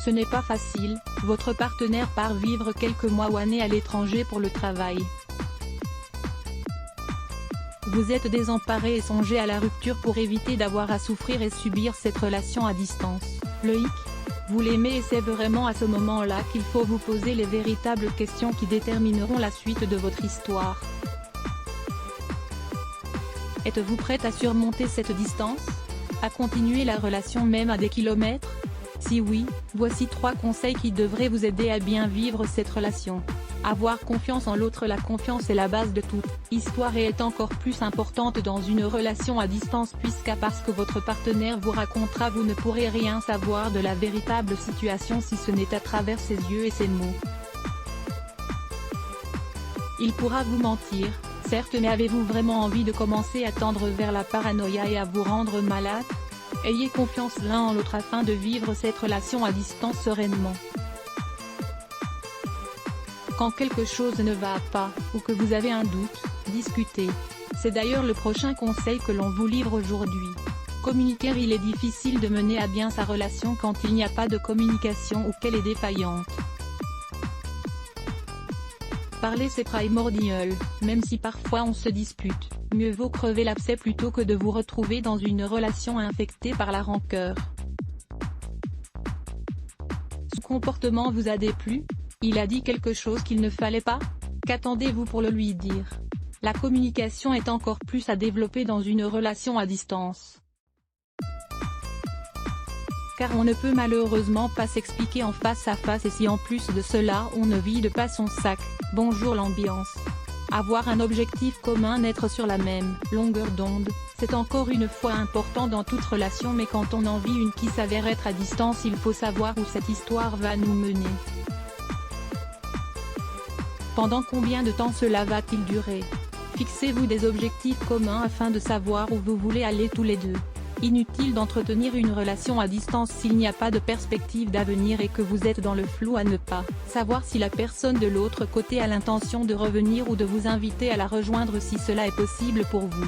Ce n'est pas facile, votre partenaire part vivre quelques mois ou années à l'étranger pour le travail. Vous êtes désemparé et songez à la rupture pour éviter d'avoir à souffrir et subir cette relation à distance. Le hic ? Vous l'aimez et c'est vraiment à ce moment-là qu'il faut vous poser les véritables questions qui détermineront la suite de votre histoire. Êtes-vous prête à surmonter cette distance ? À continuer la relation même à des kilomètres ? Si oui, voici 3 conseils qui devraient vous aider à bien vivre cette relation. Avoir confiance en l'autre. La confiance est la base de toute histoire et est encore plus importante dans une relation à distance puisqu'à part ce que votre partenaire vous racontera vous ne pourrez rien savoir de la véritable situation si ce n'est à travers ses yeux et ses mots. Il pourra vous mentir, certes, mais avez-vous vraiment envie de commencer à tendre vers la paranoïa et à vous rendre malade ? Ayez confiance l'un en l'autre afin de vivre cette relation à distance sereinement. Quand quelque chose ne va pas, ou que vous avez un doute, discutez. C'est d'ailleurs le prochain conseil que l'on vous livre aujourd'hui. Communiquer. Il est difficile de mener à bien sa relation quand il n'y a pas de communication ou qu'elle est défaillante. Parler c'est primordial, même si parfois on se dispute, mieux vaut crever l'abcès plutôt que de vous retrouver dans une relation infectée par la rancœur. Ce comportement vous a déplu ? Il a dit quelque chose qu'il ne fallait pas ? Qu'attendez-vous pour le lui dire ? La communication est encore plus à développer dans une relation à distance. Car on ne peut malheureusement pas s'expliquer en face à face et si en plus de cela on ne vide pas son sac, bonjour l'ambiance. Avoir un objectif commun, être sur la même longueur d'onde, c'est encore une fois important dans toute relation mais quand on en vit une qui s'avère être à distance il faut savoir où cette histoire va nous mener. Pendant combien de temps cela va-t-il durer ? Fixez-vous des objectifs communs afin de savoir où vous voulez aller tous les deux. Inutile d'entretenir une relation à distance s'il n'y a pas de perspective d'avenir et que vous êtes dans le flou à ne pas savoir si la personne de l'autre côté a l'intention de revenir ou de vous inviter à la rejoindre si cela est possible pour vous.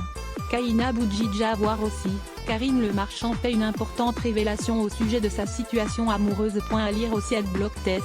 Kaina Boudjidja. À voir aussi, Karine Le Marchand fait une importante révélation au sujet de sa situation amoureuse. À lire aussi @blogtest.